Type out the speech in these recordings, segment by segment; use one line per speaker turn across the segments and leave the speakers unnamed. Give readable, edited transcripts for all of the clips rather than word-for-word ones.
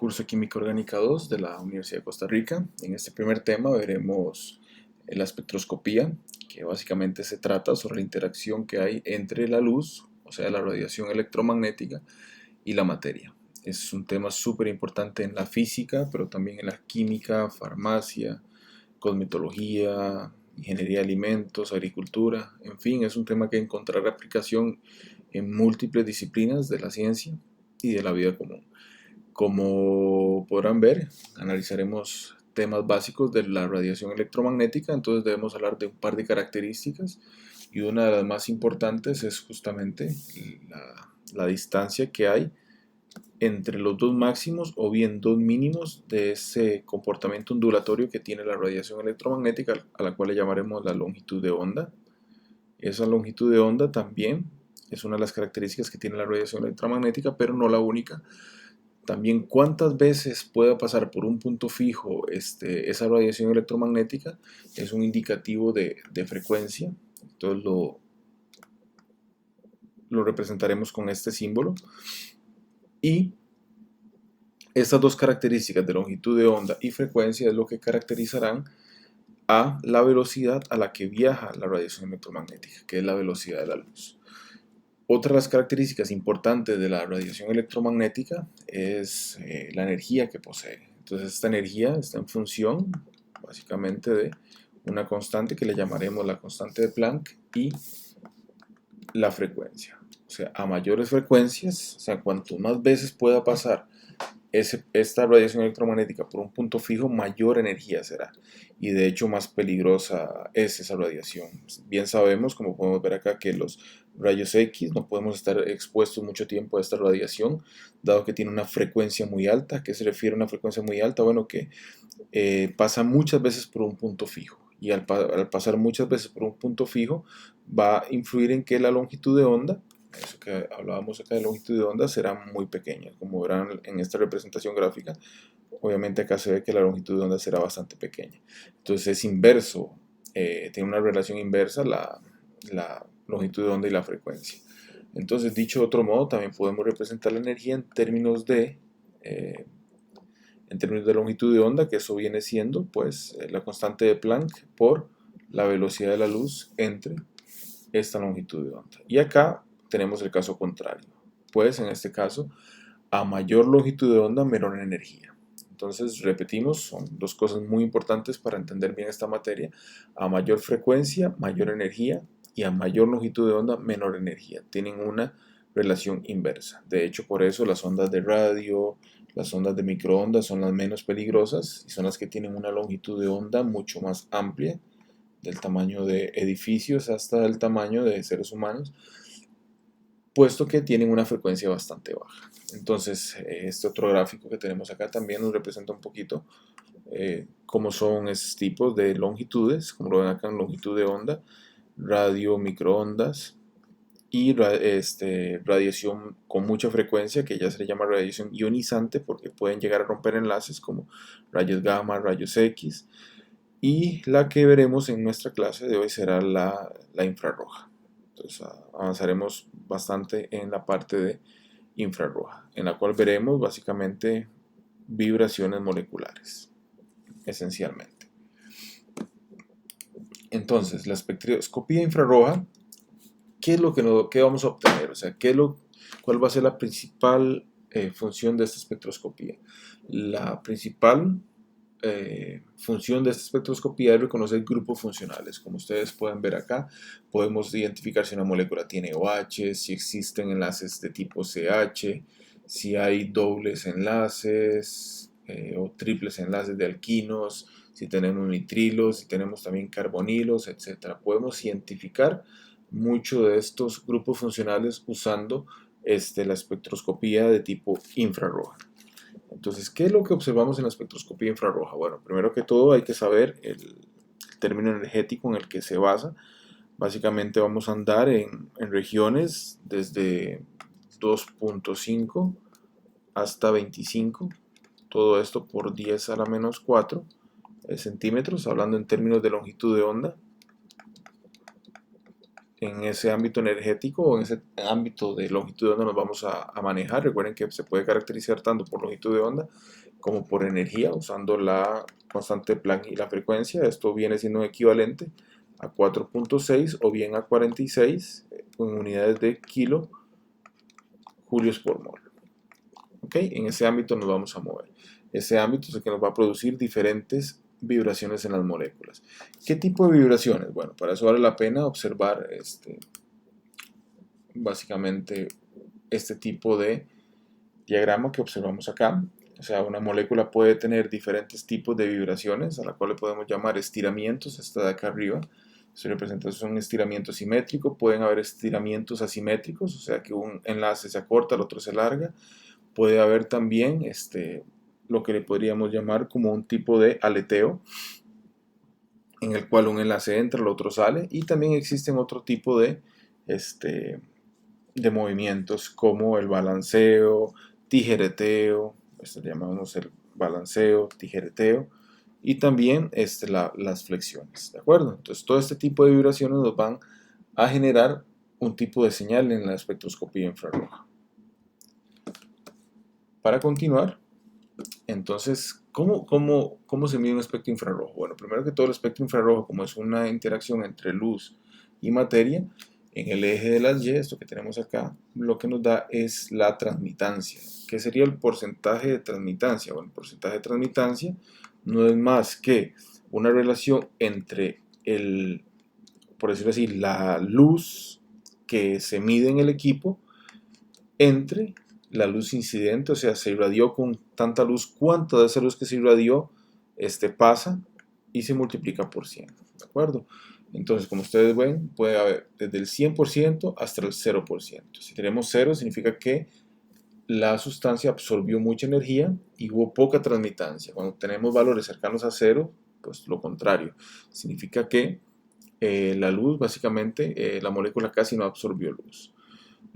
curso de Química Orgánica 2 de la Universidad de Costa Rica. En este primer tema veremos la espectroscopía, que básicamente se trata sobre la interacción que hay entre la luz, o sea, la radiación electromagnética, y la materia. Es un tema súper importante en la física, pero también en la química, farmacia, cosmetología, ingeniería de alimentos, agricultura, en fin, es un tema que encontrará aplicación en múltiples disciplinas de la ciencia y de la vida común. Como podrán ver, analizaremos temas básicos de la radiación electromagnética, entonces debemos hablar de un par de características y una de las más importantes es justamente la distancia que hay entre los dos máximos o bien dos mínimos de ese comportamiento ondulatorio que tiene la radiación electromagnética, a la cual le llamaremos la longitud de onda. Esa longitud de onda también es una de las características que tiene la radiación electromagnética, pero no la única. También cuántas veces pueda pasar por un punto fijo esa radiación electromagnética es un indicativo de frecuencia. Entonces lo representaremos con este símbolo. Y estas dos características de longitud de onda y frecuencia es lo que caracterizarán a la velocidad a la que viaja la radiación electromagnética, que es la velocidad de la luz. Otra de las características importantes de la radiación electromagnética es la energía que posee. Entonces esta energía está en función básicamente de una constante que le llamaremos la constante de Planck y la frecuencia. O sea, a mayores frecuencias, o sea, cuanto más veces pueda pasar esta radiación electromagnética por un punto fijo, mayor energía será. Y de hecho más peligrosa es esa radiación. Bien sabemos, como podemos ver acá, que los rayos X no podemos estar expuestos mucho tiempo a esta radiación, dado que tiene una frecuencia muy alta. ¿A qué se refiere a una frecuencia muy alta? Bueno, que pasa muchas veces por un punto fijo. Y al pasar muchas veces por un punto fijo, va a influir en que la longitud de onda, eso que hablábamos acá de longitud de onda, será muy pequeña. Como verán en esta representación gráfica, obviamente acá se ve que la longitud de onda será bastante pequeña. Entonces es inverso, tiene una relación inversa la longitud de onda y la frecuencia. Entonces, dicho de otro modo, también podemos representar la energía eh, en términos de longitud de onda, que eso viene siendo pues la constante de Planck por la velocidad de la luz entre esta longitud de onda. Y acá tenemos el caso contrario, pues en este caso a mayor longitud de onda menor energía. Entonces repetimos, son dos cosas muy importantes para entender bien esta materia: a mayor frecuencia mayor energía y a mayor longitud de onda menor energía. Tienen una relación inversa. De hecho, por eso las ondas de radio, las ondas de microondas son las menos peligrosas y son las que tienen una longitud de onda mucho más amplia, del tamaño de edificios hasta el tamaño de seres humanos, puesto que tienen una frecuencia bastante baja. Entonces, este otro gráfico que tenemos acá también nos representa un poquito cómo son esos tipos de longitudes, como lo ven acá en longitud de onda, radio, microondas y radiación con mucha frecuencia, que ya se le llama radiación ionizante porque pueden llegar a romper enlaces como rayos gamma, rayos X. Y la que veremos en nuestra clase de hoy será la infrarroja. Entonces avanzaremos bastante en la parte de infrarroja, en la cual veremos básicamente vibraciones moleculares, esencialmente. Entonces, la espectroscopía infrarroja, ¿qué es lo que vamos a obtener? O sea, ¿cuál va a ser la principal función de esta espectroscopía? La principal función de esta espectroscopía es reconocer grupos funcionales. Como ustedes pueden ver acá, podemos identificar si una molécula tiene OH, si existen enlaces de tipo CH, si hay dobles enlaces o triples enlaces de alquinos, si tenemos nitrilos, si tenemos también carbonilos, etc. Podemos identificar mucho de estos grupos funcionales usando la espectroscopía de tipo infrarroja. Entonces, ¿qué es lo que observamos en la espectroscopía infrarroja? Bueno, primero que todo hay que saber el término energético en el que se basa. Básicamente vamos a andar en regiones desde 2.5 hasta 25, todo esto por 10 a la menos 4 centímetros, hablando en términos de longitud de onda. en ese ámbito energético o en ese ámbito de longitud de onda nos vamos a manejar. Recuerden que se puede caracterizar tanto por longitud de onda como por energía usando la constante de Planck y la frecuencia. Esto viene siendo un equivalente a 4.6 o bien a 46 en unidades de kilojulios por mol. ¿Okay? En ese ámbito nos vamos a mover. Ese ámbito es el que nos va a producir diferentes vibraciones en las moléculas. ¿Qué tipo de vibraciones? Bueno, para eso vale la pena observar básicamente este tipo de diagrama que observamos acá. O sea, una molécula puede tener diferentes tipos de vibraciones, a la cual le podemos llamar estiramientos. Esta de acá arriba se representa, un estiramiento simétrico. Pueden haber estiramientos asimétricos, o sea que un enlace se acorta, el otro se alarga. Puede haber también lo que le podríamos llamar como un tipo de aleteo, en el cual un enlace entra, el otro sale. Y también existen otro tipo de movimientos como el balanceo, tijereteo, esto le llamamos el balanceo, tijereteo, y también las flexiones, ¿de acuerdo? Entonces todo este tipo de vibraciones nos van a generar un tipo de señal en la espectroscopía infrarroja. Para continuar, entonces, ¿cómo se mide un espectro infrarrojo? Bueno, primero que todo, el espectro infrarrojo, como es una interacción entre luz y materia, en el eje de las Y, esto que tenemos acá, lo que nos da es la transmitancia. ¿Qué sería el porcentaje de transmitancia? Bueno, el porcentaje de transmitancia no es más que una relación entre por decirlo así, la luz que se mide en el equipo entre la luz incidente, o sea, se irradió con tanta luz, cuánto de esa luz que se irradió pasa y se multiplica por 100, ¿de acuerdo? Entonces, como ustedes ven, puede haber desde el 100% hasta el 0%. Si tenemos 0, significa que la sustancia absorbió mucha energía y hubo poca transmitancia. Cuando tenemos valores cercanos a 0, pues lo contrario. Significa que la luz, básicamente, la molécula casi no absorbió luz.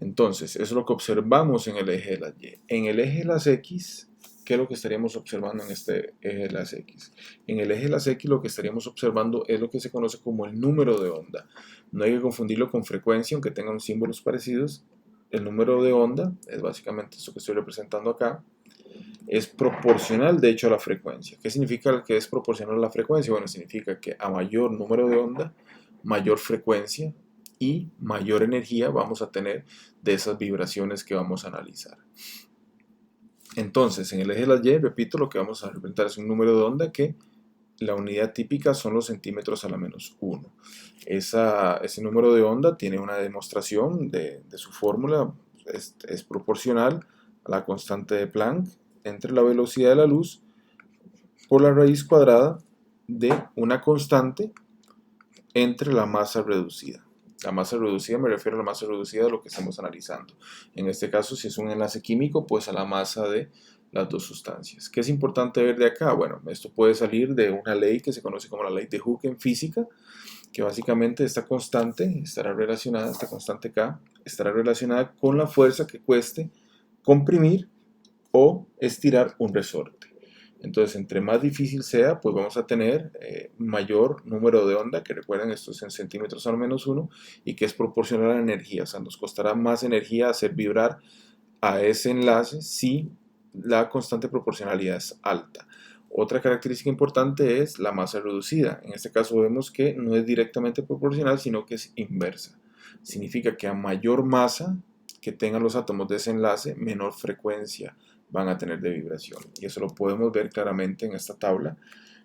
Entonces, eso es lo que observamos en el eje de las Y. En el eje de las X, ¿qué es lo que estaríamos observando en este eje de las X? En el eje de las X lo que estaríamos observando es lo que se conoce como el número de onda. No hay que confundirlo con frecuencia, aunque tengan símbolos parecidos. El número de onda es básicamente esto que estoy representando acá. Es proporcional, de hecho, a la frecuencia. ¿Qué significa que es proporcional a la frecuencia? Bueno, significa que a mayor número de onda, mayor frecuencia y mayor energía vamos a tener de esas vibraciones que vamos a analizar. Entonces, en el eje de las Y, repito, lo que vamos a representar es un número de onda que la unidad típica son los centímetros a la menos 1. Ese número de onda tiene una demostración de su fórmula, es proporcional a la constante de Planck entre la velocidad de la luz por la raíz cuadrada de una constante entre la masa reducida. La masa reducida, me refiero a la masa reducida de lo que estamos analizando. En este caso, si es un enlace químico, pues a la masa de las dos sustancias. ¿Qué es importante ver de acá? Bueno, esto puede salir de una ley que se conoce como la ley de Hooke en física, que básicamente esta constante estará relacionada, esta constante K, estará relacionada con la fuerza que cueste comprimir o estirar un resorte. Entonces, entre más difícil sea, pues vamos a tener mayor número de onda, que recuerden, esto es en centímetros a lo menos 1, y que es proporcional a la energía. O sea, nos costará más energía hacer vibrar a ese enlace si la constante proporcionalidad es alta. Otra característica importante es la masa reducida. En este caso vemos que no es directamente proporcional, sino que es inversa. Significa que a mayor masa que tengan los átomos de ese enlace, menor frecuencia van a tener de vibración. Y eso lo podemos ver claramente en esta tabla,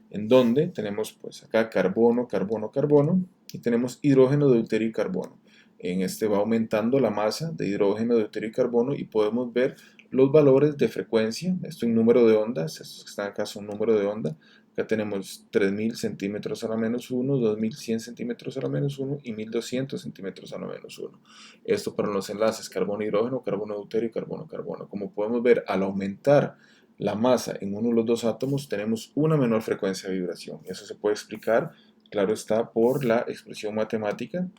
en donde tenemos pues acá carbono, carbono, carbono, y tenemos hidrógeno, deuterio y carbono. En este va aumentando la masa de hidrógeno, deuterio y carbono y podemos ver los valores de frecuencia. Esto en número de ondas, estos que están acá son número de onda. Acá tenemos 3000 centímetros a la menos 1, 2100 centímetros a la menos 1 y 1200 centímetros a la menos 1. Esto para los enlaces carbono-hidrógeno, carbono-deuterio y carbono-carbono. Como podemos ver, al aumentar la masa en uno de los dos átomos tenemos una menor frecuencia de vibración. Eso se puede explicar, claro está, por la expresión matemática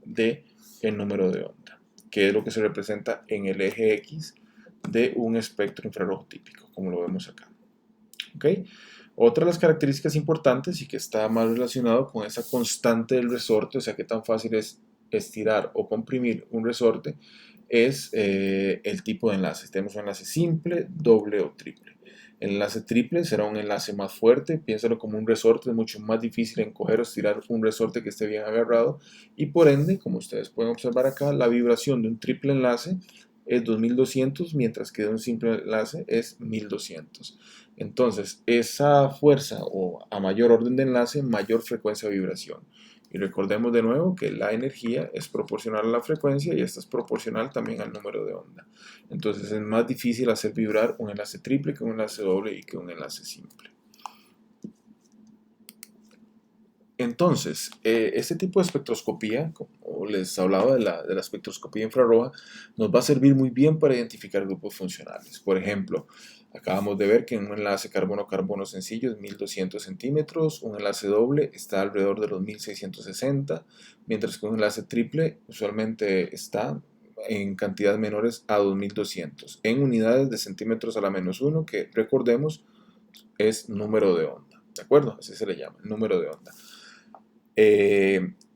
de el número de onda, que es lo que se representa en el eje X de un espectro infrarrojo típico, como lo vemos acá. ¿Okay? Otra de las características importantes y que está más relacionado con esa constante del resorte, o sea, qué tan fácil es estirar o comprimir un resorte es el tipo de enlace. Tenemos un enlace simple, doble o triple. El enlace triple será un enlace más fuerte, piénsalo como un resorte, es mucho más difícil encoger o estirar un resorte que esté bien agarrado y por ende, como ustedes pueden observar acá, la vibración de un triple enlace es 2200, mientras que de un simple enlace es 1200. Entonces, esa fuerza o a mayor orden de enlace, mayor frecuencia de vibración. Y recordemos de nuevo que la energía es proporcional a la frecuencia y esta es proporcional también al número de onda. Entonces es más difícil hacer vibrar un enlace triple que un enlace doble y que un enlace simple. Entonces, este tipo de espectroscopía, como les hablaba de la espectroscopía infrarroja, nos va a servir muy bien para identificar grupos funcionales. Por ejemplo, acabamos de ver que en un enlace carbono-carbono sencillo es 1200 centímetros, un enlace doble está alrededor de los 1660, mientras que un enlace triple usualmente está en cantidades menores a 2200, en unidades de centímetros a la -1, que recordemos es número de onda. ¿De acuerdo? Así se le llama, número de onda.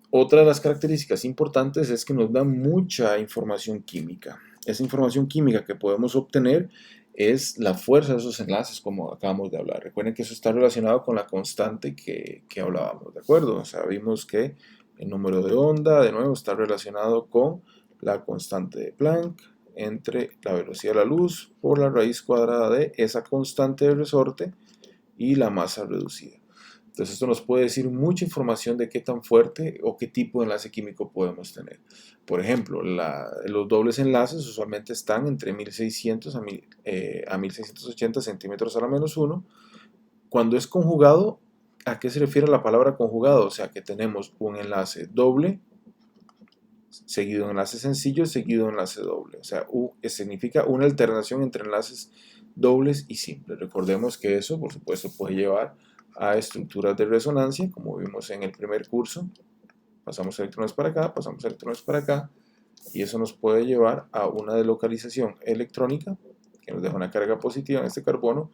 Otra de las características importantes es que nos da mucha información química. Esa información química que podemos obtener es la fuerza de esos enlaces, como acabamos de hablar. Recuerden que eso está relacionado con la constante que hablábamos, ¿de acuerdo? O sea, vimos que el número de onda, de nuevo, está relacionado con la constante de Planck entre la velocidad de la luz por la raíz cuadrada de esa constante de resorte y la masa reducida. Entonces esto nos puede decir mucha información de qué tan fuerte o qué tipo de enlace químico podemos tener. Por ejemplo, los dobles enlaces usualmente están entre 1600 a 1680 centímetros a la -1. Cuando es conjugado, ¿a qué se refiere la palabra conjugado? O sea que tenemos un enlace doble, seguido de un enlace sencillo, seguido de un enlace doble. O sea, significa una alternación entre enlaces dobles y simples. Recordemos que eso, por supuesto, puede llevar a estructuras de resonancia, como vimos en el primer curso. Pasamos electrones para acá, pasamos electrones para acá, y eso nos puede llevar a una delocalización electrónica, que nos deja una carga positiva en este carbono,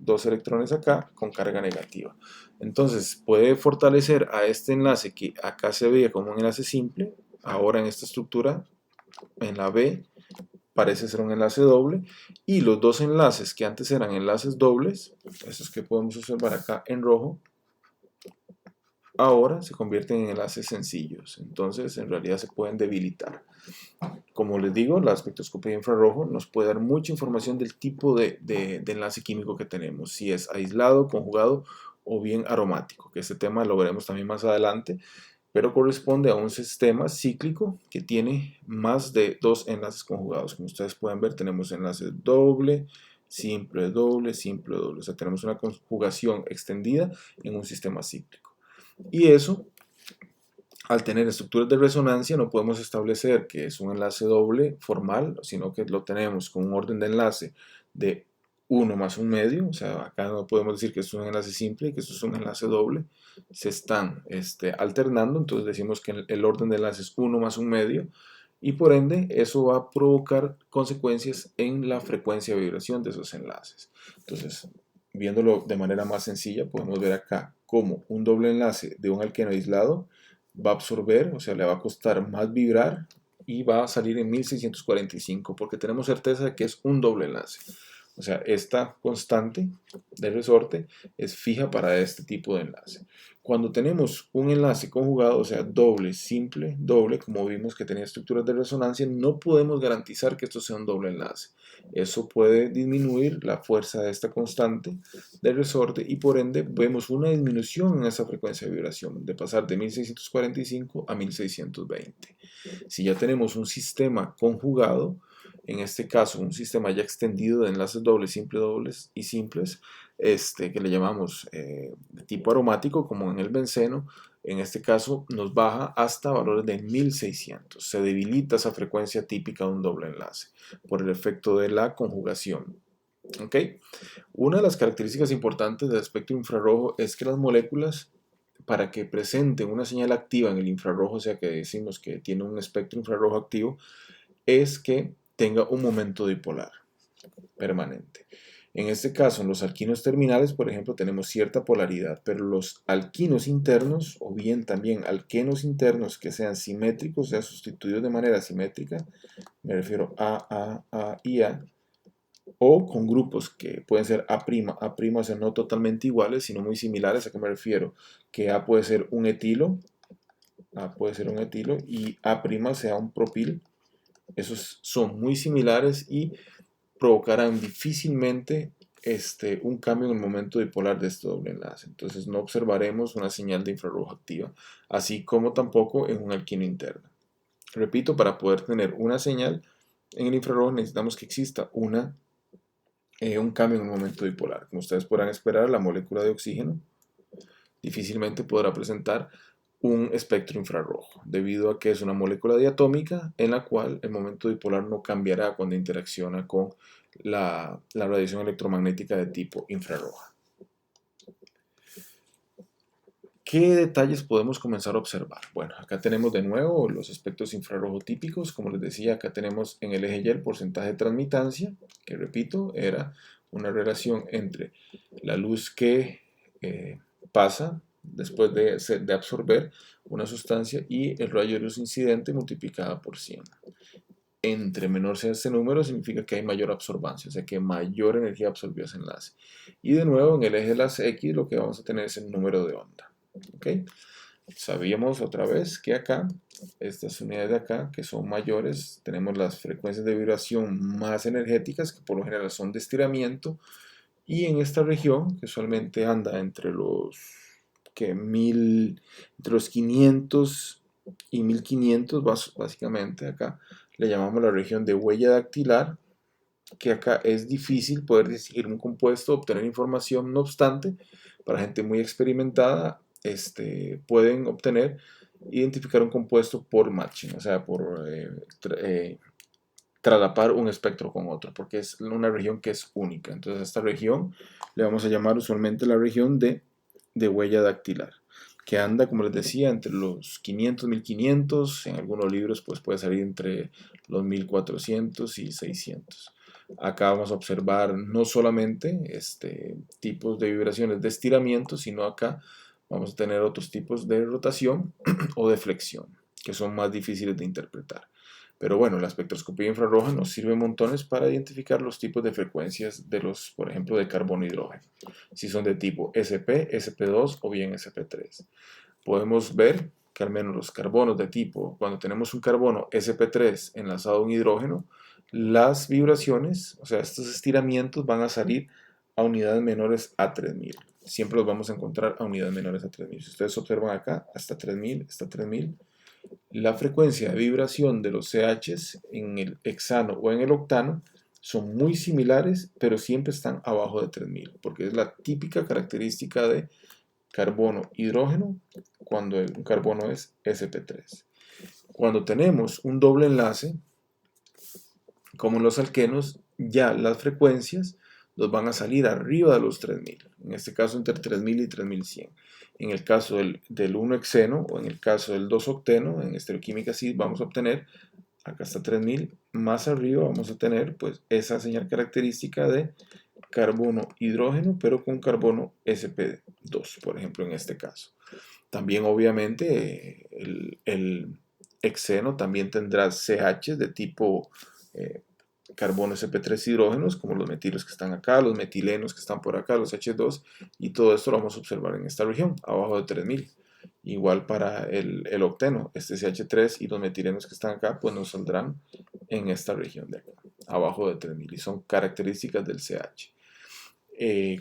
dos electrones acá con carga negativa. Entonces puede fortalecer a este enlace que acá se veía como un enlace simple, ahora en esta estructura, en la B, parece ser un enlace doble, y los dos enlaces que antes eran enlaces dobles, esos que podemos observar acá en rojo, ahora se convierten en enlaces sencillos, entonces en realidad se pueden debilitar. Como les digo, la espectroscopía de infrarrojo nos puede dar mucha información del tipo de enlace químico que tenemos, si es aislado, conjugado o bien aromático, que este tema lo veremos también más adelante, pero corresponde a un sistema cíclico que tiene más de dos enlaces conjugados. Como ustedes pueden ver, tenemos enlaces doble, simple, doble, simple, doble. O sea, tenemos una conjugación extendida en un sistema cíclico. Y eso, al tener estructuras de resonancia, no podemos establecer que es un enlace doble formal, sino que lo tenemos con un orden de enlace de 1 más un medio. O sea, acá no podemos decir que es un enlace simple y que esto es un enlace doble. Se están alternando, entonces decimos que el orden de enlace es 1 más un medio, y por ende eso va a provocar consecuencias en la frecuencia de vibración de esos enlaces. Entonces, viéndolo de manera más sencilla, podemos ver acá cómo un doble enlace de un alqueno aislado va a absorber, o sea, le va a costar más vibrar y va a salir en 1645 porque tenemos certeza de que es un doble enlace. O sea, esta constante de resorte es fija para este tipo de enlace. Cuando tenemos un enlace conjugado, o sea, doble, simple, doble, como vimos que tenía estructuras de resonancia, no podemos garantizar que esto sea un doble enlace. Eso puede disminuir la fuerza de esta constante de resorte y por ende vemos una disminución en esa frecuencia de vibración, de pasar de 1645 a 1620. Si ya tenemos un sistema conjugado, en este caso un sistema ya extendido de enlaces dobles, simples, dobles y simples, que le llamamos de tipo aromático, como en el benceno, en este caso nos baja hasta valores de 1600. Se debilita esa frecuencia típica de un doble enlace por el efecto de la conjugación. ¿Ok? Una de las características importantes del espectro infrarrojo es que las moléculas, para que presenten una señal activa en el infrarrojo, o sea que decimos que tiene un espectro infrarrojo activo, es que tenga un momento dipolar permanente. En este caso, en los alquinos terminales, por ejemplo, tenemos cierta polaridad, pero los alquinos internos, o bien también alquenos internos que sean simétricos, o sea, sustituidos de manera simétrica, me refiero A y A, o con grupos que pueden ser A', o sea, no totalmente iguales, sino muy similares. ¿A qué me refiero? Que A puede ser un etilo, y A' sea un propil. Esos son muy similares y provocarán difícilmente un cambio en el momento dipolar de este doble enlace. Entonces no observaremos una señal de infrarrojo activa, así como tampoco en un alquino interno. Repito, para poder tener una señal en el infrarrojo necesitamos que exista un cambio en el momento dipolar. Como ustedes podrán esperar, la molécula de oxígeno difícilmente podrá presentar un espectro infrarrojo, debido a que es una molécula diatómica en la cual el momento dipolar no cambiará cuando interacciona con la radiación electromagnética de tipo infrarroja. ¿Qué detalles podemos comenzar a observar? Bueno, acá tenemos de nuevo los espectros infrarrojo típicos. Como les decía, acá tenemos en el eje Y el porcentaje de transmitancia, que repito, era una relación entre la luz que pasa después de absorber una sustancia y el rayo de luz incidente multiplicada por 100. Entre menor sea este número, significa que hay mayor absorbancia, o sea que mayor energía absorbió ese enlace. Y de nuevo, en el eje de las X, lo que vamos a tener es el número de onda. ¿Ok? Sabíamos otra vez que acá, estas unidades de acá, que son mayores, tenemos las frecuencias de vibración más energéticas, que por lo general son de estiramiento, y en esta región, que usualmente anda entre los, entre los 500 y 1500, básicamente acá, le llamamos la región de huella dactilar, que acá es difícil poder distinguir un compuesto, obtener información. No obstante, para gente muy experimentada, pueden identificar un compuesto por matching, o sea, por traslapar un espectro con otro, porque es una región que es única. Entonces a esta región le vamos a llamar usualmente la región de huella dactilar, que anda, como les decía, entre los 500, 1500, en algunos libros pues puede salir entre los 1400 y 600. Acá vamos a observar no solamente tipos de vibraciones de estiramiento, sino acá vamos a tener otros tipos de rotación o de flexión, que son más difíciles de interpretar. Pero bueno, la espectroscopía infrarroja nos sirve montones para identificar los tipos de frecuencias de los, por ejemplo, de carbono e hidrógeno. Si son de tipo SP, SP2 o bien SP3. Podemos ver que al menos los carbonos de tipo, cuando tenemos un carbono SP3 enlazado a un hidrógeno, las vibraciones, o sea, estos estiramientos van a salir a unidades menores a 3000. Siempre los vamos a encontrar a unidades menores a 3000. Si ustedes observan acá, hasta 3000, hasta 3000. La frecuencia de vibración de los CHs en el hexano o en el octano son muy similares, pero siempre están abajo de 3000, porque es la típica característica de carbono-hidrógeno cuando un carbono es sp3. Cuando tenemos un doble enlace, como en los alquenos, ya las frecuencias nos van a salir arriba de los 3000, en este caso entre 3000 y 3100. En el caso del 1-hexeno o en el caso del 2-octeno, en estereoquímica sí vamos a obtener, acá está 3000, más arriba vamos a tener pues esa señal característica de carbono-hidrógeno, pero con carbono sp2, por ejemplo, en este caso. También obviamente el hexeno también tendrá CH de tipo carbono sp3 hidrógenos, como los metilos que están acá, los metilenos que están por acá, los H2, y todo esto lo vamos a observar en esta región, abajo de 3000. Igual para el octeno, este CH3 y los metilenos que están acá, pues nos saldrán en esta región de acá, abajo de 3000, y son características del CH.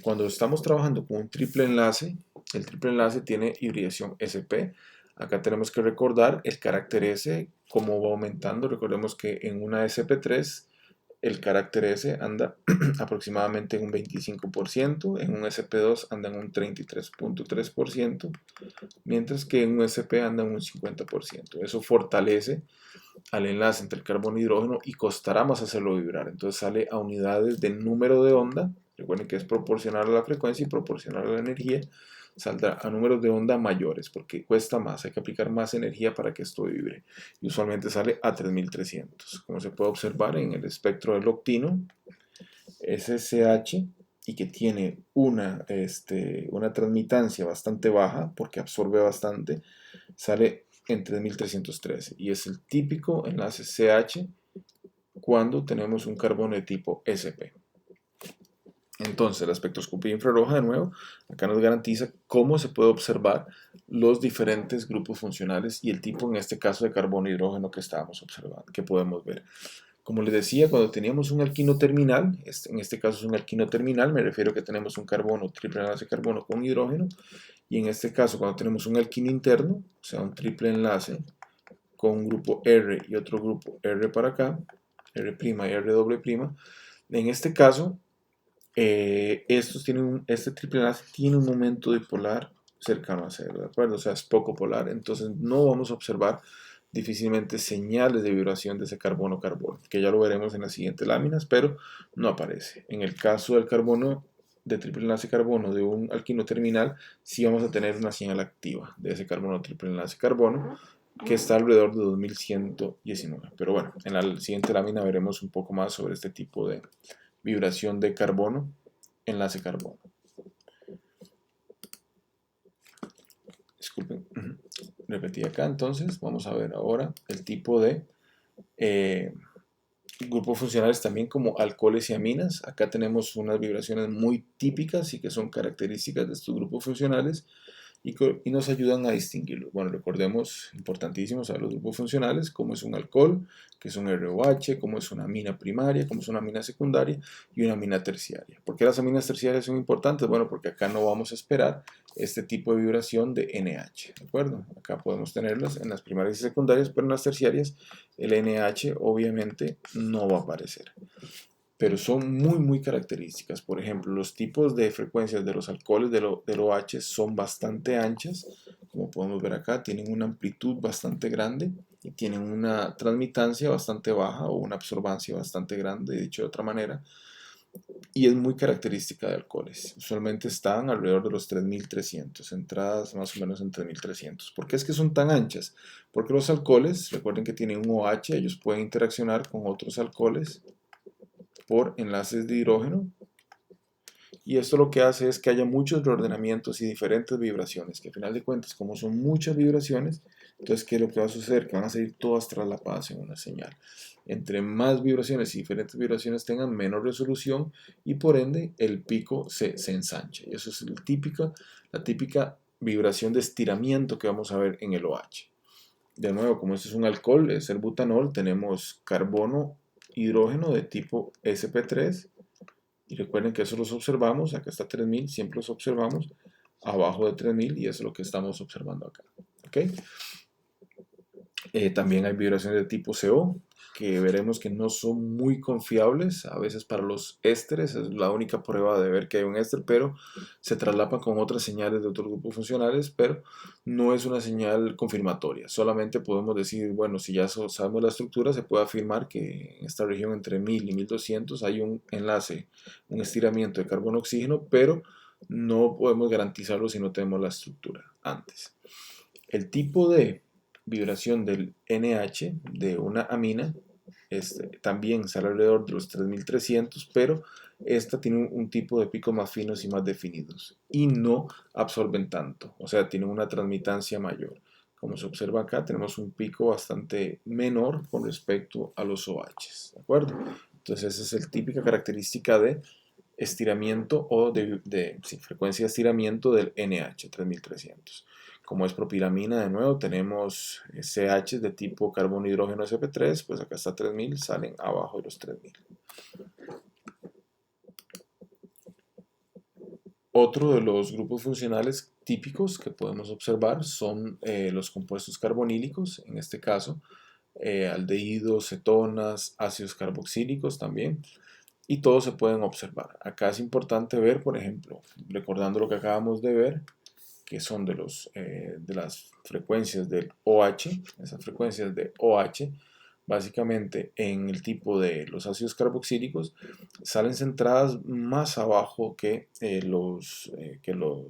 Cuando estamos trabajando con un triple enlace, el triple enlace tiene hibridación SP. Acá tenemos que recordar el carácter S, cómo va aumentando. Recordemos que en una SP3 el carácter S anda aproximadamente en un 25%, en un SP2 anda en un 33.3%, mientras que en un SP anda en un 50%. Eso fortalece al enlace entre el carbono y hidrógeno y costará más hacerlo vibrar. Entonces sale a unidades de número de onda. Recuerden que es proporcional a la frecuencia y proporcional a la energía. Saldrá a números de onda mayores porque cuesta más, hay que aplicar más energía para que esto vibre. Y usualmente sale a 3300. Como se puede observar en el espectro del octino, SSH y que tiene una transmitancia bastante baja, porque absorbe bastante, sale en 3313 y es el típico enlace CH cuando tenemos un carbono de tipo sp. Entonces, la espectroscopía infrarroja, de nuevo, acá nos garantiza cómo se puede observar los diferentes grupos funcionales y el tipo, en este caso, de carbono e hidrógeno que estábamos observando, que podemos ver. Como les decía, cuando teníamos un alquino terminal, en este caso es un alquino terminal, me refiero a que tenemos un carbono, triple enlace carbono con hidrógeno, y en este caso, cuando tenemos un alquino interno, o sea, un triple enlace con un grupo R y otro grupo R para acá, R' y R doble prima, en este caso, este triple enlace tiene un momento dipolar cercano a cero, ¿de acuerdo? O sea, es poco polar, entonces no vamos a observar difícilmente señales de vibración de ese carbono-carbono, que ya lo veremos en las siguientes láminas, pero no aparece. En el caso del carbono, de triple enlace carbono de un alquino terminal, sí vamos a tener una señal activa de ese carbono triple enlace carbono, que está alrededor de 2119. Pero bueno, en la siguiente lámina veremos un poco más sobre este tipo de vibración de carbono, enlace carbono. Disculpen, repetí acá, entonces vamos a ver ahora el tipo de grupos funcionales también como alcoholes y aminas. Acá tenemos unas vibraciones muy típicas y que son características de estos grupos funcionales y nos ayudan a distinguirlos. Bueno, recordemos, importantísimo saber los grupos funcionales, cómo es un alcohol, que es un ROH, cómo es una amina primaria, cómo es una amina secundaria y una amina terciaria. ¿Por qué las aminas terciarias son importantes? Bueno, porque acá no vamos a esperar este tipo de vibración de NH, ¿de acuerdo? Acá podemos tenerlas en las primarias y secundarias, pero en las terciarias el NH obviamente no va a aparecer, pero son muy características. Por ejemplo, los tipos de frecuencias de los alcoholes del OH son bastante anchas, como podemos ver acá, tienen una amplitud bastante grande y tienen una transmitancia bastante baja o una absorbancia bastante grande, dicho de otra manera, y es muy característica de alcoholes. Usualmente están alrededor de los 3300, entradas más o menos en 3300. ¿Por qué es que son tan anchas? Porque los alcoholes, recuerden que tienen un OH, ellos pueden interaccionar con otros alcoholes por enlaces de hidrógeno, y esto lo que hace es que haya muchos reordenamientos y diferentes vibraciones, que al final de cuentas, como son muchas vibraciones, entonces ¿qué es lo que va a suceder? Que van a salir todas traslapadas en una señal. Entre más vibraciones y diferentes vibraciones tengan, menos resolución, y por ende el pico se ensancha. Y eso es la típica vibración de estiramiento que vamos a ver en el OH. De nuevo, como este es un alcohol, es el butanol, tenemos carbono, hidrógeno de tipo sp3, y recuerden que eso los observamos, acá está 3000, siempre los observamos abajo de 3000 y eso es lo que estamos observando acá. ¿Okay? También hay vibraciones de tipo CO, que veremos que no son muy confiables, a veces para los ésteres, es la única prueba de ver que hay un éster, pero se traslapan con otras señales de otros grupos funcionales, pero no es una señal confirmatoria, solamente podemos decir, bueno, si ya sabemos la estructura, se puede afirmar que en esta región entre 1000 y 1200 hay un enlace, un estiramiento de carbono-oxígeno, pero no podemos garantizarlo si no tenemos la estructura antes. El tipo de vibración del NH de una amina también sale alrededor de los 3300, pero esta tiene un tipo de picos más finos y más definidos y no absorben tanto, o sea, tienen una transmitancia mayor. Como se observa acá, tenemos un pico bastante menor con respecto a los OHs, ¿de acuerdo? Entonces, esa es la típica característica de estiramiento o de frecuencia de estiramiento del NH 3300. Como es propilamina, de nuevo, tenemos CH de tipo carbono hidrógeno sp3, pues acá está 3000, salen abajo de los 3000. Otro de los grupos funcionales típicos que podemos observar son los compuestos carbonílicos, en este caso, aldehídos, cetonas, ácidos carboxílicos también, y todos se pueden observar. Acá es importante ver, por ejemplo, recordando lo que acabamos de ver, que son de las frecuencias del OH, esas frecuencias de OH, básicamente en el tipo de los ácidos carboxílicos, salen centradas más abajo que los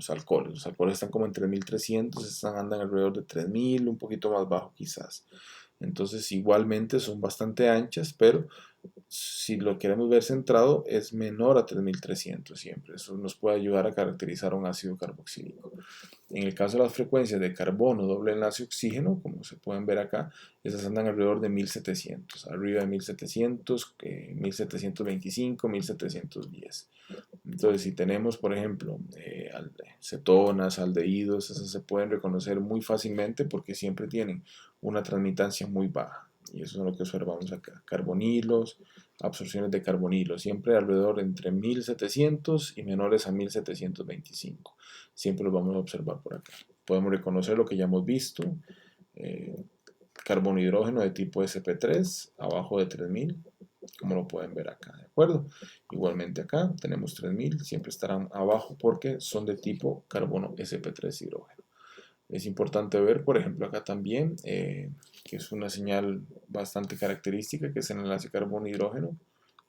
alcoholes. Los alcoholes están como en 3300, andan alrededor de 3000, un poquito más bajo quizás. Entonces igualmente son bastante anchas, pero si lo queremos ver centrado, es menor a 3300 siempre. Eso nos puede ayudar a caracterizar un ácido carboxílico. En el caso de las frecuencias de carbono, doble enlace oxígeno, como se pueden ver acá, esas andan alrededor de 1700, arriba de 1700, 1725, 1710. Entonces, si tenemos, por ejemplo, cetonas, aldehídos, esas se pueden reconocer muy fácilmente porque siempre tienen una transmitancia muy baja. Y eso es lo que observamos acá. Carbonilos, absorciones de carbonilos, siempre alrededor entre 1700 y menores a 1725. Siempre los vamos a observar por acá. Podemos reconocer lo que ya hemos visto. eh, Carbono hidrógeno de tipo sp3 abajo de 3000, como lo pueden ver acá, ¿de acuerdo? Igualmente acá tenemos 3000, siempre estarán abajo porque son de tipo carbono sp3 hidrógeno. Es importante ver, por ejemplo, acá también, que es una señal bastante característica, que es el enlace carbono-hidrógeno,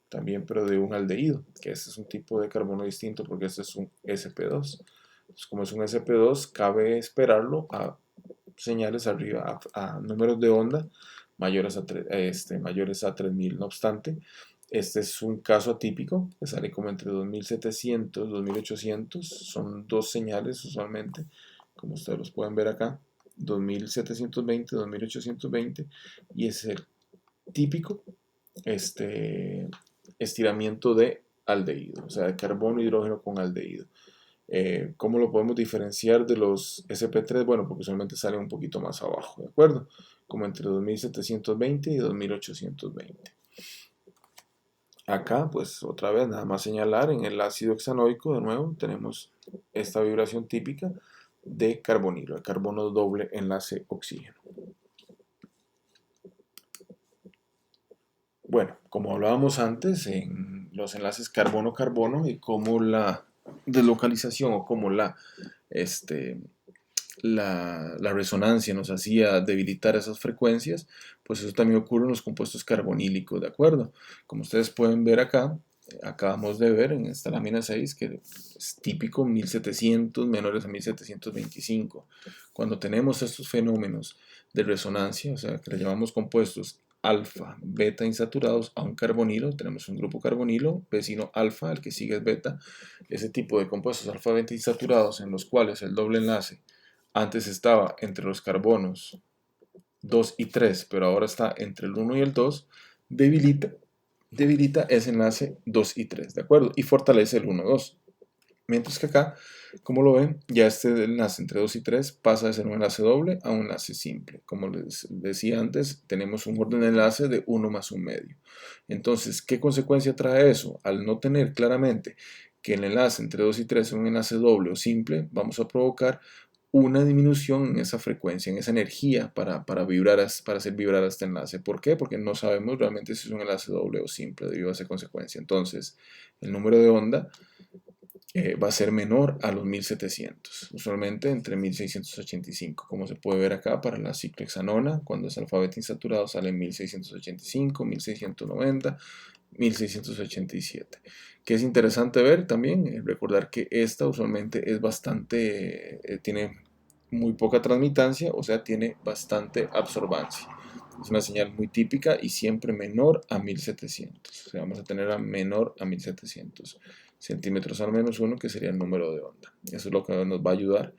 también, pero de un aldehído, que este es un tipo de carbono distinto porque este es un sp2. Entonces, como es un sp2, cabe esperarlo a señales arriba, a números de onda mayores a 3000. No obstante, este es un caso atípico que sale como entre 2700 y 2800. Son dos señales usualmente, como ustedes los pueden ver acá, 2720, 2820, y es el típico estiramiento de aldehído, o sea, de carbono e hidrógeno con aldehído. ¿Cómo lo podemos diferenciar de los sp3? Bueno, porque usualmente salen un poquito más abajo, ¿de acuerdo? Como entre 2720 y 2820. Acá, pues otra vez, nada más señalar, en el ácido hexanoico, de nuevo, tenemos esta vibración típica de carbonilo, el carbono doble enlace oxígeno. Bueno, como hablábamos antes, en los enlaces carbono-carbono y cómo la deslocalización o cómo este, la resonancia nos hacía debilitar esas frecuencias, pues eso también ocurre en los compuestos carbonílicos, ¿de acuerdo? Como ustedes pueden ver acá, acabamos de ver en esta lámina 6 que es típico 1700 menores a 1725. Cuando tenemos estos fenómenos de resonancia, o sea, que le llamamos compuestos alfa, beta insaturados a un carbonilo, tenemos un grupo carbonilo, vecino alfa, el que sigue es beta, ese tipo de compuestos alfa, beta insaturados en los cuales el doble enlace antes estaba entre los carbonos 2 y 3, pero ahora está entre el 1 y el 2, debilita ese enlace 2 y 3, ¿de acuerdo? Y fortalece el 1, 2. Mientras que acá, como lo ven, ya este enlace entre 2 y 3 pasa de ser un enlace doble a un enlace simple. Como les decía antes, tenemos un orden de enlace de 1 más 1 medio. Entonces, ¿qué consecuencia trae eso? Al no tener claramente que el enlace entre 2 y 3 es un enlace doble o simple, vamos a provocar una disminución en esa frecuencia, en esa energía para hacer vibrar este enlace. ¿Por qué? Porque no sabemos realmente si es un enlace doble o simple debido a esa consecuencia. Entonces, el número de onda va a ser menor a los 1700, usualmente entre 1685, como se puede ver acá para la ciclohexanona, cuando es alfabeto insaturado sale en 1685, 1690, 1687. Que es interesante ver también, recordar que esta usualmente es bastante, tiene muy poca transmitancia, o sea, tiene bastante absorbancia. Es una señal muy típica y siempre menor a 1700. O sea, vamos a tener a menor a 1700 centímetros al menos uno, que sería el número de onda. Eso es lo que nos va a ayudar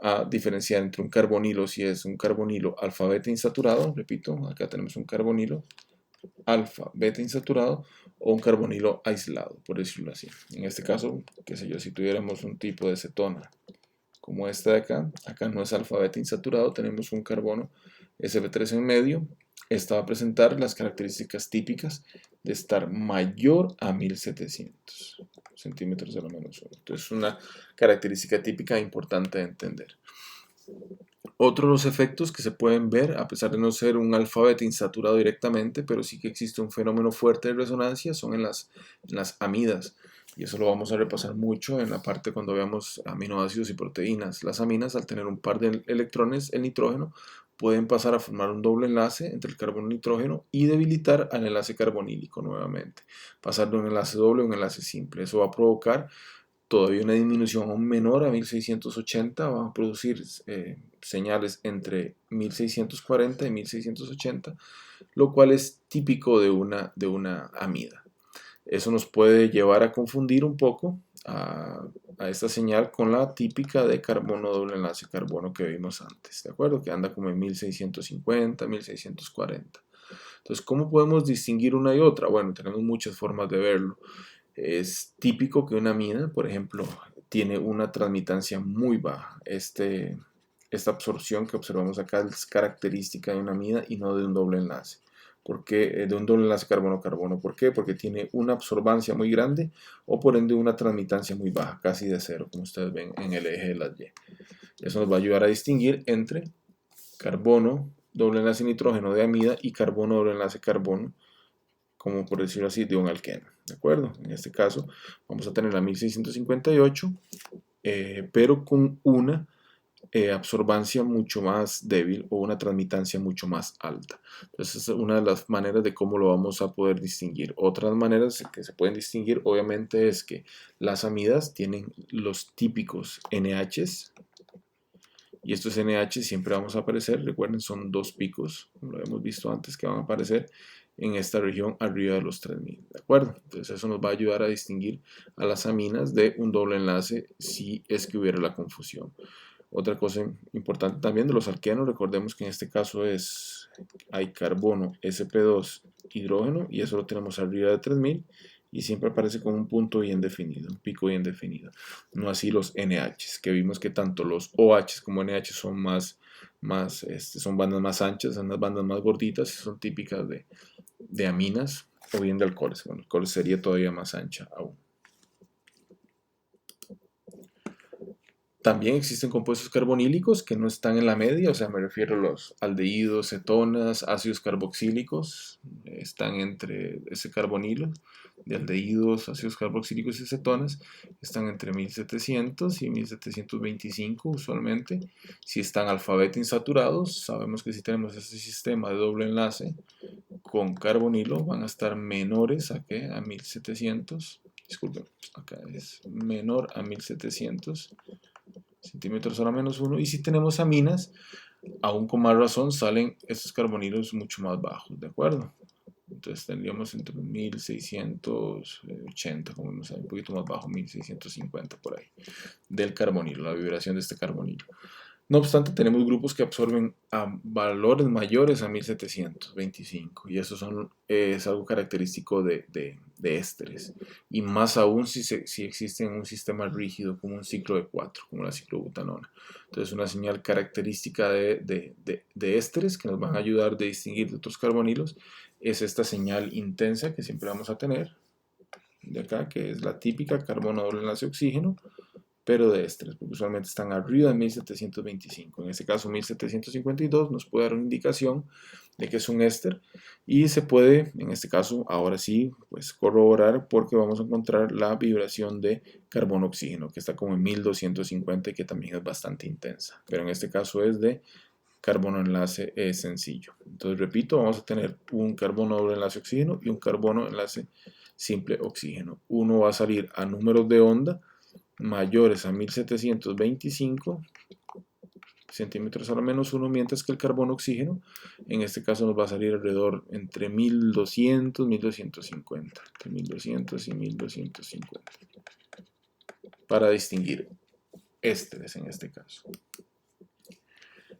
a diferenciar entre un carbonilo, si es un carbonilo alfa beta insaturado, repito, acá tenemos un carbonilo alfa beta insaturado o un carbonilo aislado, por decirlo así. En este caso, qué sé yo, si tuviéramos un tipo de cetona como esta de acá, acá no es alfa beta insaturado, tenemos un carbono sp3 en medio. Esta va a presentar las características típicas de estar mayor a 1700 centímetros de la menos 1. Entonces, es una característica típica importante de entender. Otro de los efectos que se pueden ver, a pesar de no ser un alfabeto insaturado directamente, pero sí que existe un fenómeno fuerte de resonancia, son en las amidas. Y eso lo vamos a repasar mucho en la parte cuando veamos aminoácidos y proteínas. Las aminas, al tener un par de electrones, el nitrógeno, pueden pasar a formar un doble enlace entre el carbono y nitrógeno y debilitar al enlace carbonílico nuevamente. Pasar de un enlace doble a un enlace simple. Eso va a provocar todavía una disminución aún menor a 1680, van a producir señales entre 1640 y 1680, lo cual es típico de una amida. Eso nos puede llevar a confundir un poco a esta señal con la típica de carbono doble enlace carbono que vimos antes, ¿de acuerdo? Que anda como en 1650, 1640. Entonces, ¿cómo podemos distinguir una y otra? Bueno, tenemos muchas formas de verlo. Es típico que una amida, por ejemplo, tiene una transmitancia muy baja. Esta absorción que observamos acá es característica de una amida y no de un doble enlace. ¿Por qué? De un doble enlace carbono-carbono. ¿Por qué? Porque tiene una absorbancia muy grande o por ende una transmitancia muy baja, casi de cero, como ustedes ven en el eje de las Y. Eso nos va a ayudar a distinguir entre carbono, doble enlace nitrógeno de amida y carbono, doble enlace carbono, como por decirlo así, de un alqueno. ¿De acuerdo? En este caso vamos a tener la 1658, pero con una absorbancia mucho más débil o una transmitancia mucho más alta. Entonces, es una de las maneras de cómo lo vamos a poder distinguir. Otras maneras que se pueden distinguir, obviamente, es que las amidas tienen los típicos NHs, y estos NH siempre vamos a aparecer, recuerden, son dos picos, como lo hemos visto antes, que van a aparecer en esta región arriba de los 3000, ¿de acuerdo? Entonces eso nos va a ayudar a distinguir a las aminas de un doble enlace si es que hubiera la confusión. Otra cosa importante también de los alquenos, recordemos que en este caso hay carbono sp2 hidrógeno y eso lo tenemos arriba de 3000 y siempre aparece con un punto bien definido, un pico bien definido. No así los NHs, que vimos que tanto los OHs como NH son son bandas más anchas, son las bandas más gorditas, son típicas de aminas o bien de alcoholes. Bueno, alcoholes sería todavía más ancha aún. También existen compuestos carbonílicos que no están en la media, o sea, me refiero a los aldehídos, cetonas, ácidos carboxílicos, están entre ese carbonilo de aldehídos, ácidos carboxílicos y cetonas, están entre 1700 y 1725 usualmente. Si están alfabeto insaturados, sabemos que si tenemos ese sistema de doble enlace con carbonilo, van a estar menores a 1700, disculpen, acá es menor a 1700 centímetros a la menos 1, y si tenemos aminas, aún con más razón salen estos carbonilos mucho más bajos, ¿de acuerdo? Entonces tendríamos entre 1680, como vemos ahí, un poquito más bajo, 1650 por ahí, del carbonilo, la vibración de este carbonilo. No obstante, tenemos grupos que absorben a valores mayores a 1725 y eso es algo característico de ésteres, y más aún si existe en un sistema rígido como un ciclo de 4, como la ciclobutanona. Entonces, una señal característica de ésteres que nos van a ayudar a distinguir de otros carbonilos es esta señal intensa que siempre vamos a tener de acá, que es la típica carbono doble enlace oxígeno, pero de ésteres, porque usualmente están arriba de 1725. En este caso 1752 nos puede dar una indicación de que es un éster y se puede, en este caso, ahora sí, pues corroborar porque vamos a encontrar la vibración de carbono-oxígeno, que está como en 1250 y que también es bastante intensa, pero en este caso es de carbono enlace sencillo. Entonces, repito, vamos a tener un carbono doble enlace oxígeno y un carbono enlace simple oxígeno. Uno va a salir a números de onda mayores a 1725 centímetros a la menos 1, mientras que el carbono oxígeno en este caso nos va a salir alrededor entre 1200 y 1250, entre 1200 y 1250, para distinguir ésteres en este caso.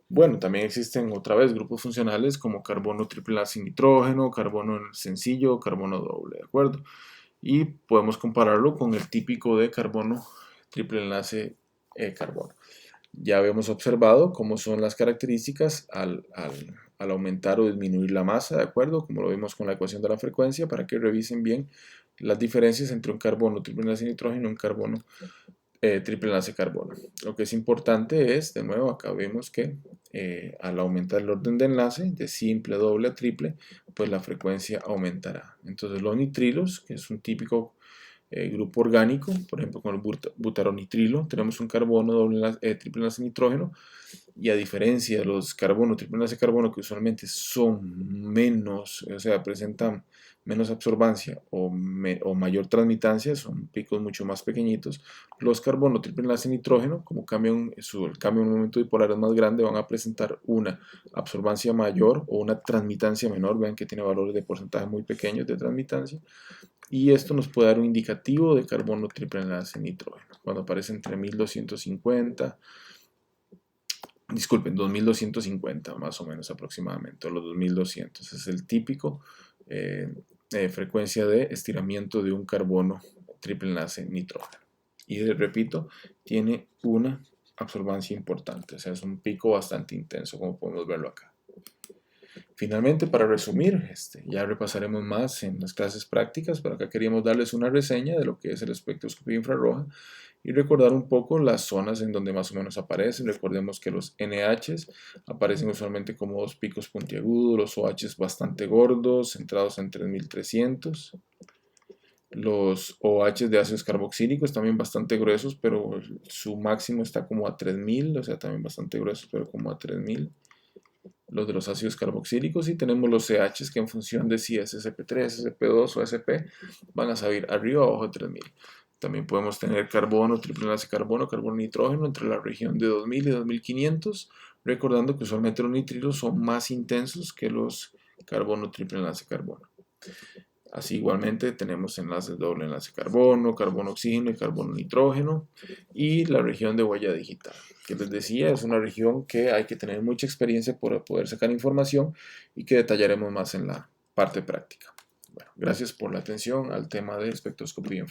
Bueno, también existen otra vez grupos funcionales como carbono triple enlace nitrógeno, carbono sencillo, carbono doble, ¿de acuerdo? Y podemos compararlo con el típico de carbono triple enlace carbono. Ya habíamos observado cómo son las características al aumentar o disminuir la masa, ¿de acuerdo? Como lo vimos con la ecuación de la frecuencia, para que revisen bien las diferencias entre un carbono triple enlace nitrógeno y un carbono triple enlace carbono. Lo que es importante es, de nuevo, acá vemos que al aumentar el orden de enlace, de simple, doble a triple, pues la frecuencia aumentará. Entonces los nitrilos, que es un típico grupo orgánico, por ejemplo con el butaronitrilo, tenemos un carbono triple enlace nitrógeno, y a diferencia de los carbono triple enlace carbono que usualmente son menos, o sea, presentan menos absorbancia o mayor transmitancia, son picos mucho más pequeñitos. Los carbono triple enlace nitrógeno, como el cambio en un momento dipolar es más grande, van a presentar una absorbancia mayor o una transmitancia menor. Vean que tiene valores de porcentaje muy pequeños de transmitancia. Y esto nos puede dar un indicativo de carbono triple enlace nitrógeno. Cuando aparece entre 1250, disculpen, 2250 más o menos aproximadamente, o los 2200. Es el típico frecuencia de estiramiento de un carbono triple enlace nitrógeno. Y repito, tiene una absorbancia importante, o sea, es un pico bastante intenso, como podemos verlo acá. Finalmente, para resumir, ya repasaremos más en las clases prácticas, pero acá queríamos darles una reseña de lo que es el espectroscopía infrarroja y recordar un poco las zonas en donde más o menos aparecen. Recordemos que los NHs aparecen usualmente como dos picos puntiagudos, los OHs bastante gordos, centrados en 3300. Los OHs de ácidos carboxílicos también bastante gruesos, pero su máximo está como a 3000, o sea, también bastante gruesos, pero como a 3000. Los de los ácidos carboxílicos, y tenemos los CHs que en función de si es SP3, SP2 o SP van a salir arriba o abajo de 3000. También podemos tener carbono, triple enlace carbono, carbono nitrógeno entre la región de 2000 y 2500, recordando que usualmente los nitrilos son más intensos que los carbono, triple enlace carbono. Así igualmente tenemos enlaces doble enlace carbono, carbono oxígeno y carbono nitrógeno, y la región de huella digital, que les decía es una región que hay que tener mucha experiencia para poder sacar información y que detallaremos más en la parte práctica. Bueno, gracias por la atención al tema de espectroscopía.